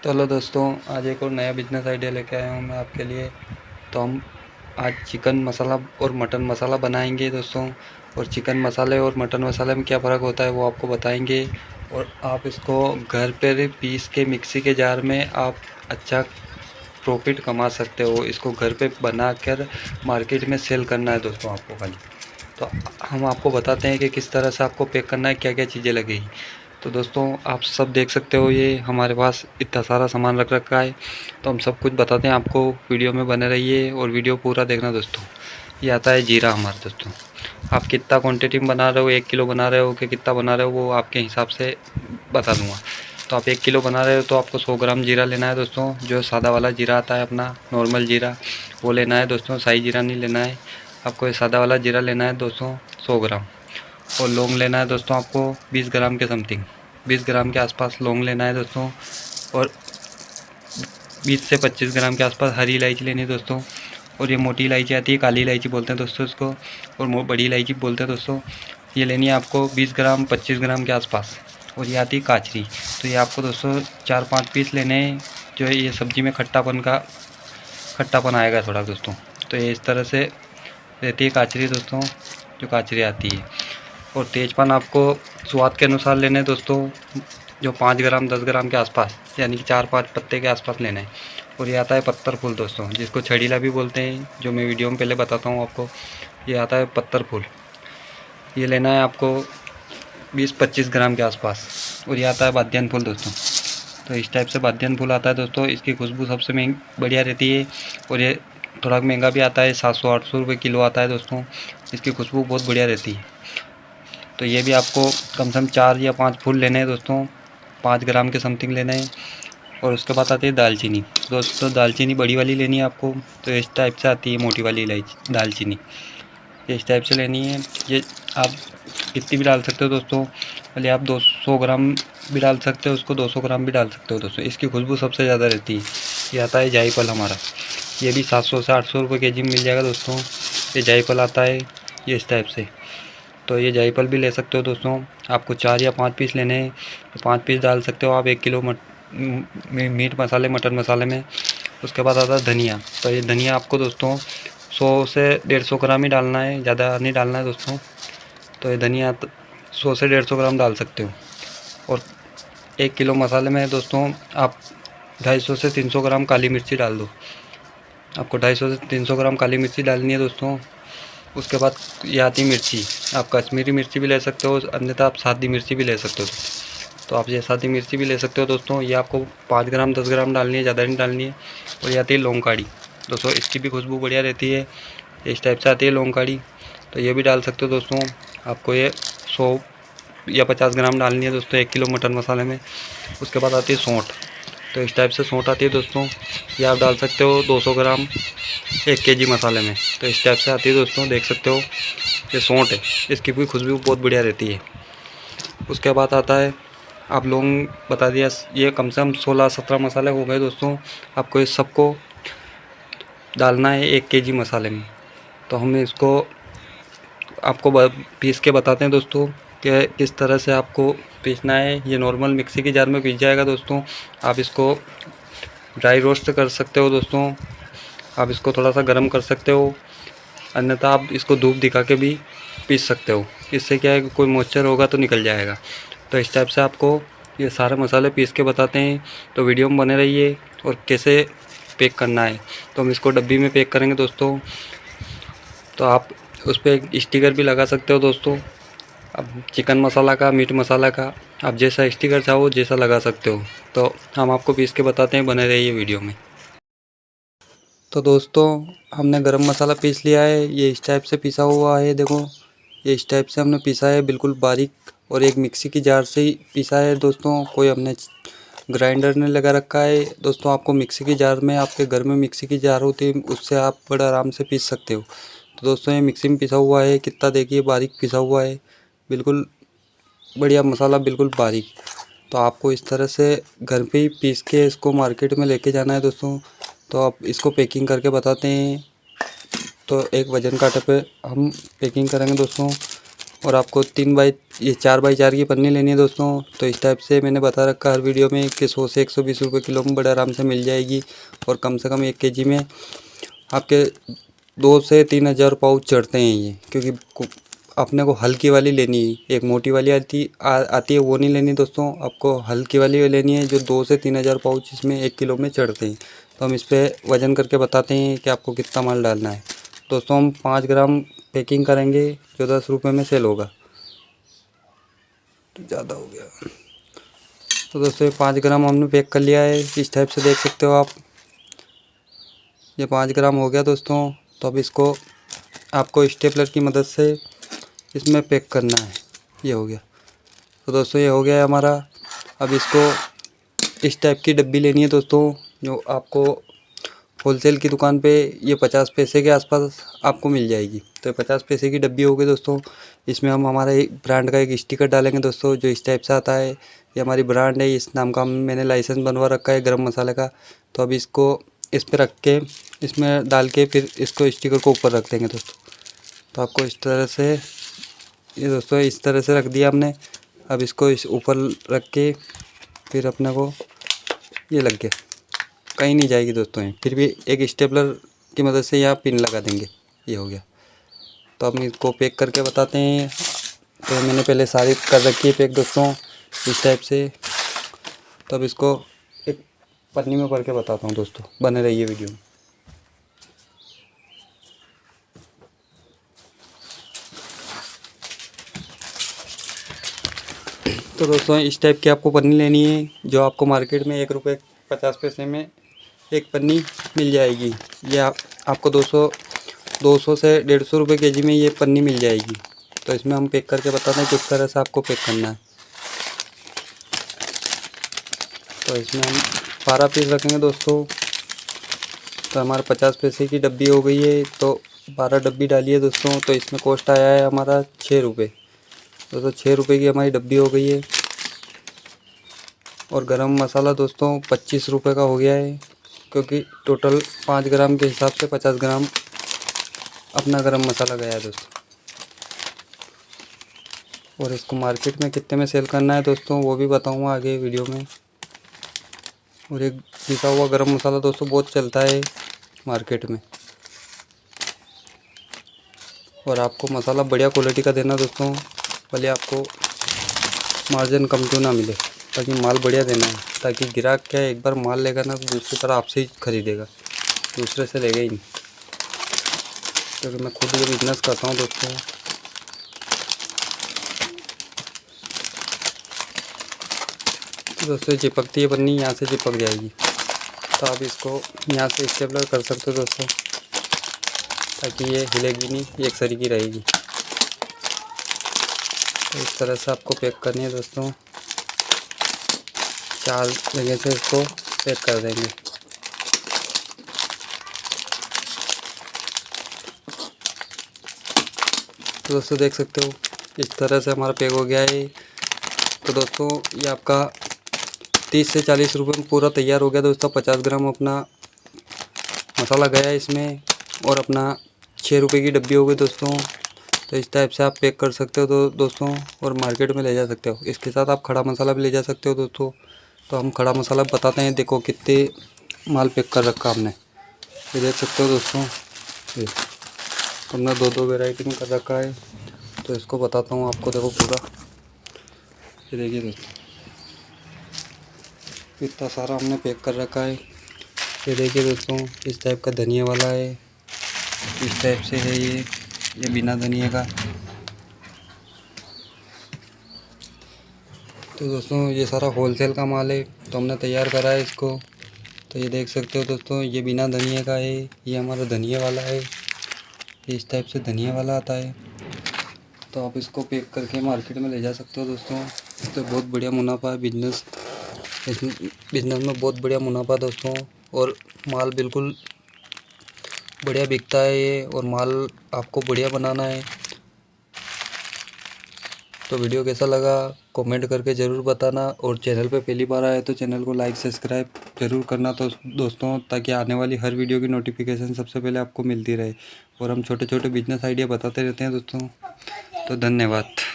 तो हेलो दोस्तों, आज एक और नया बिजनेस आइडिया लेके आया हूँ मैं आपके लिए। तो हम आज चिकन मसाला और मटन मसाला बनाएंगे दोस्तों। और चिकन मसाले और मटन मसाले में क्या फ़र्क होता है वो आपको बताएंगे। और आप इसको घर पर पीस के मिक्सी के जार में आप अच्छा प्रॉफिट कमा सकते हो। इसको घर पे बनाकर मार्केट में सेल करना है दोस्तों आपको खाली। तो हम आपको बताते हैं कि किस तरह से आपको पैक करना है, क्या क्या चीज़ें लगेगी। तो दोस्तों आप सब देख सकते हो, ये हमारे पास इतना सारा सामान रख रखा है। तो हम सब कुछ बताते हैं आपको, वीडियो में बने रहिए और वीडियो पूरा देखना दोस्तों। ये आता है जीरा हमारा दोस्तों। आप कितना क्वांटिटी में बना रहे हो, 1 किलो बना रहे हो कि कितना बना रहे हो, वो आपके हिसाब से बता दूंगा। तो आप 1 किलो बना रहे हो तो आपको 100 ग्राम जीरा लेना है दोस्तों। जो सादा वाला जीरा आता है अपना नॉर्मल जीरा, वो लेना है दोस्तों। शाही जीरा नहीं लेना है आपको, ये सादा वाला जीरा लेना है दोस्तों 100 ग्राम। और लौंग लेना है दोस्तों आपको 20 ग्राम के समथिंग, 20 ग्राम के आसपास लौंग लेना है दोस्तों। और 20 से 25 ग्राम के आसपास हरी इलायची लेनी है दोस्तों। और ये मोटी इलायची आती है, काली इलायची बोलते हैं दोस्तों इसको, और बड़ी इलायची बोलते हैं दोस्तों। ये लेनी है आपको 20 ग्राम 25 ग्राम के आसपास। और ये आती है काचरी। तो ये आपको दोस्तों 4-5 पीस लेने हैं। जो है ये सब्ज़ी में खट्टापन आएगा थोड़ा दोस्तों। तो ये इस तरह से रहती है काचरी दोस्तों, जो काचरी आती है। और तेज़पान आपको स्वाद के अनुसार लेने हैं दोस्तों, जो 5 ग्राम 10 ग्राम के आसपास, यानी कि 4-5 पत्ते के आसपास लेना है। और ये आता है पत्थर फूल दोस्तों, जिसको छड़ीला भी बोलते हैं, जो मैं वीडियो में पहले बताता हूँ आपको। ये आता है पत्थर फूल, ये लेना है आपको 20-25 ग्राम के आसपास। और ये आता है बादियान फूल दोस्तों। तो इस टाइप से बादियान फूल आता है दोस्तों। इसकी खुशबू सबसे बढ़िया रहती है। और ये थोड़ा महंगा भी आता है, 700-800 रुपये किलो आता है दोस्तों। इसकी खुशबू बहुत बढ़िया रहती है। तो ये भी आपको कम से कम 4 या 5 फूल लेने हैं दोस्तों, 5 ग्राम के समथिंग लेने हैं। और उसके बाद आती है दालचीनी दोस्तों। दालचीनी बड़ी वाली लेनी है आपको। तो इस टाइप से आती है मोटी वाली इलायची दालचीनी, ये इस टाइप से लेनी है। ये आप कितनी भी डाल सकते हो दोस्तों, भले आप 200 ग्राम भी डाल सकते हो, उसको 200 ग्राम भी डाल सकते हो दोस्तों। इसकी खुशबू सबसे ज़्यादा रहती है। ये आता है जायफल हमारा, ये भी 700 से 800 रुपये के जी में मिल जाएगा दोस्तों। ये जायफल आता है, ये इस टाइप से। तो ये जायफल भी ले सकते हो दोस्तों। आपको 4 या 5 पीस लेने हैं, तो 5 पीस डाल सकते हो आप 1 किलो मीट मसाले मटन मसाले में। उसके बाद आता है धनिया। तो ये धनिया आपको दोस्तों 100 से 150 ग्राम ही डालना है, ज़्यादा नहीं डालना है दोस्तों। तो ये धनिया 100 से 150 ग्राम डाल सकते हो। और 1 किलो मसाले में दोस्तों आप 250 से 300 ग्राम काली मिर्ची डाल दो। आपको 250 से 300 ग्राम काली मिर्ची डालनी है दोस्तों। उसके बाद ये आती मिर्ची, आप कश्मीरी मिर्ची भी ले सकते हो, अन्यथा आप सादी मिर्ची भी ले सकते हो। तो आप ये सादी मिर्ची भी ले सकते हो दोस्तों। ये आपको 5 ग्राम 10 ग्राम डालनी है, ज़्यादा नहीं डालनी है। और ये आती है लौंग काड़ी दोस्तों, इसकी भी खुशबू बढ़िया रहती है। इस टाइप से आती है लौंग काड़ी, तो ये भी डाल सकते हो दोस्तों। आपको ये 100 या 50 ग्राम डालनी है दोस्तों 1 किलो मटन मसाले में। उसके बाद आती है सौंठ। तो इस टाइप से सौंठ आती है दोस्तों, ये आप डाल सकते हो 200 ग्राम 1 kg मसाले में। तो इस टाइप से आती है दोस्तों, देख सकते हो ये सौंठ है। इसकी भी खुशबू बहुत बढ़िया रहती है। उसके बाद आता है, आप लौंग बता दिया, ये कम से कम 16-17 मसाले हो गए दोस्तों। आपको इस सबको डालना है 1 kg मसाले में। तो हम इसको आपको पीस के बताते हैं दोस्तों कि किस तरह से आपको पीसना है। ये नॉर्मल मिक्सी के जार में पीस जाएगा दोस्तों। आप इसको ड्राई रोस्ट कर सकते हो दोस्तों, आप इसको थोड़ा सा गर्म कर सकते हो, अन्यथा आप इसको धूप दिखा के भी पीस सकते हो। इससे क्या है कि कोई मॉइस्चर होगा तो निकल जाएगा। तो इस टाइप से आपको ये सारे मसाले पीस के बताते हैं। तो वीडियो में बने रहिए। और कैसे पैक करना है, तो हम इसको डब्बी में पैक करेंगे दोस्तों। तो आप उस पर एक स्टिकर भी लगा सकते हो दोस्तों, अब चिकन मसाला का, मीट मसाला का, आप जैसा स्टिकर चाहो जैसा लगा सकते हो। तो हम आपको पीस के बताते हैं, बने रहिए वीडियो में। तो दोस्तों हमने गरम मसाला पीस लिया है, ये इस टाइप से पिसा हुआ है। देखो ये इस टाइप से हमने पिसा है, बिल्कुल बारीक। और एक मिक्सी की जार से ही पिसा है दोस्तों, कोई हमने ग्राइंडर ने लगा रखा है दोस्तों। आपको मिक्सी की जार में, आपके घर में मिक्सी की जार होती है, उससे आप बड़ा आराम से पीस सकते हो। तो दोस्तों ये मिक्सी में पिसा हुआ है, कितना देखिए बारीक पिसा हुआ है, बिल्कुल बढ़िया मसाला, बिल्कुल बारीक। तो आपको इस तरह से घर पे ही पीस के इसको मार्केट में लेके जाना है दोस्तों। तो आप इसको पैकिंग करके बताते हैं। तो एक वज़न कांटे पे हम पैकिंग करेंगे दोस्तों। और आपको 4x4 की पन्नी लेनी है दोस्तों। तो इस टाइप से मैंने बता रखा हर वीडियो में कि 100 से 120 रुपये किलो में बड़े आराम से मिल जाएगी। और कम से कम 1 केजी में आपके 2 से 3 हज़ार पाउच चढ़ते हैं ये, क्योंकि अपने को हल्की वाली लेनी है। एक मोटी वाली आती है वो नहीं लेनी दोस्तों, आपको हल्की वाली लेनी है जो 2 से 3 हज़ार पाउच इसमें 1 किलो में चढ़ते हैं। तो हम इस पर वज़न करके बताते हैं कि आपको कितना माल डालना है। दोस्तों हम 5 ग्राम पैकिंग करेंगे जो 10 रुपये में सेल होगा। तो ज़्यादा हो गया। तो दोस्तों 5 ग्राम हमने पैक कर लिया है, इस टाइप से देख सकते हो आप। ये 5 ग्राम हो गया दोस्तों। तो अब इसको आपको स्टेपलर की मदद से इसमें पैक करना है। ये हो गया। तो दोस्तों ये हो गया है हमारा। अब इसको इस टाइप की डब्बी लेनी है दोस्तों, जो आपको होलसेल की दुकान पे ये 50 पैसे के आसपास आपको मिल जाएगी। तो 50 पैसे की डब्बी हो गई दोस्तों। इसमें हम हमारा एक ब्रांड का एक स्टिकर डालेंगे दोस्तों, जो इस टाइप से आता है। ये हमारी ब्रांड है, इस नाम का मैंने लाइसेंस बनवा रखा है गरम मसाले का। तो अब इसको इस पर रख के इसमें डाल के फिर इसको स्टिकर को ऊपर रख देंगे दोस्तों। तो आपको इस तरह से ये दोस्तों इस तरह से रख दिया हमने। अब इसको इस ऊपर रख के फिर अपने को ये लग गया, कहीं नहीं जाएगी दोस्तों ये। फिर भी एक स्टेपलर की मदद से यहाँ पिन लगा देंगे। ये हो गया। तो अब इसको पैक करके बताते हैं। तो मैंने पहले सारी कर रखी है पैक दोस्तों इस टाइप से। तो अब इसको एक पन्नी में भर के बताता हूँ दोस्तों, बने रहिए वीडियो में। तो दोस्तों इस टाइप की आपको पन्नी लेनी है, जो आपको मार्केट में 1 रुपये 50 पैसे में एक पन्नी मिल जाएगी। ये आपको 200 से 150 रुपये केजी में ये पन्नी मिल जाएगी। तो इसमें हम पैक करके बताते हैं किस तरह से आपको पैक करना है। तो इसमें हम 12 पीस रखेंगे दोस्तों। तो हमारा 50 पैसे की डब्बी हो गई है, तो 12 डब्बी डालिए दोस्तों। तो इसमें कॉस्ट आया है हमारा 6 रुपये। दोस्तों 6 रुपये की हमारी डब्बी हो गई है। और गरम मसाला दोस्तों 25 रुपये का हो गया है, क्योंकि टोटल 5 ग्राम के हिसाब से 50 ग्राम अपना गरम मसाला गया है दोस्तों। और इसको मार्केट में कितने में सेल करना है दोस्तों वो भी बताऊंगा आगे वीडियो में। और एक पिसा हुआ गरम मसाला दोस्तों बहुत चलता है मार्केट में। और आपको मसाला बढ़िया क्वालिटी का देना दोस्तों, भले आपको मार्जिन कम क्यों ना मिले, ताकि माल बढ़िया देना है। ताकि ग्राहक क्या है, एक बार माल लेगा ना तो दूसरी तरह आपसे ही खरीदेगा, दूसरे से लेगा ही नहीं। क्योंकि मैं खुद ये बिजनेस करता हूँ दोस्तों। तो दोस्तों चिपकती है पन्नी, यहाँ से चिपक जाएगी। तो आप इसको यहाँ से स्टेपलर कर सकते हो दोस्तों, ताकि ये हिलेगी नहीं, एक सरी की रहेगी। तो इस तरह से आपको पैक करनी है दोस्तों। 4 जगह से इसको पैक कर देंगे। तो दोस्तों देख सकते हो इस तरह से हमारा पैक हो गया है। तो दोस्तों ये आपका 30 से 40 रुपये में पूरा तैयार हो गया दोस्तों। 50 ग्राम अपना मसाला गया इसमें, और अपना 6 रुपये की डब्बी हो गई दोस्तों। तो इस टाइप से आप पैक कर सकते हो दोस्तों, और मार्केट में ले जा सकते हो। इसके साथ आप खड़ा मसाला भी ले जा सकते हो दोस्तों। तो हम खड़ा मसाला बताते हैं। देखो कितने माल पैक कर रखा हमने, ये देख सकते हो दोस्तों। ये हमने 2 वैरायटी में कर रखा है। तो इसको बताता हूँ आपको, देखो पूरा ये देखिए दोस्तों इतना सारा हमने पैक कर रखा है। ये देखिए दोस्तों इस टाइप का धनिया वाला है, इस टाइप से है ये बिना धनिया का। तो दोस्तों ये सारा होलसेल का माल है, तो हमने तैयार करा है इसको। तो ये देख सकते हो दोस्तों ये बिना धनिया का है, ये हमारा धनिया वाला है। इस टाइप से धनिया वाला आता है। तो आप इसको पैक करके मार्केट में ले जा सकते हो दोस्तों। तो बहुत बढ़िया मुनाफा है बिजनेस में बहुत बढ़िया मुनाफा दोस्तों। और माल बिल्कुल बढ़िया बिकता है ये, और माल आपको बढ़िया बनाना है। तो वीडियो कैसा लगा कमेंट करके ज़रूर बताना। और चैनल पे पहली बार आए तो चैनल को लाइक सब्सक्राइब ज़रूर करना तो दोस्तों, ताकि आने वाली हर वीडियो की नोटिफिकेशन सबसे पहले आपको मिलती रहे। और हम छोटे छोटे बिजनेस आइडिया बताते रहते हैं दोस्तों। तो धन्यवाद।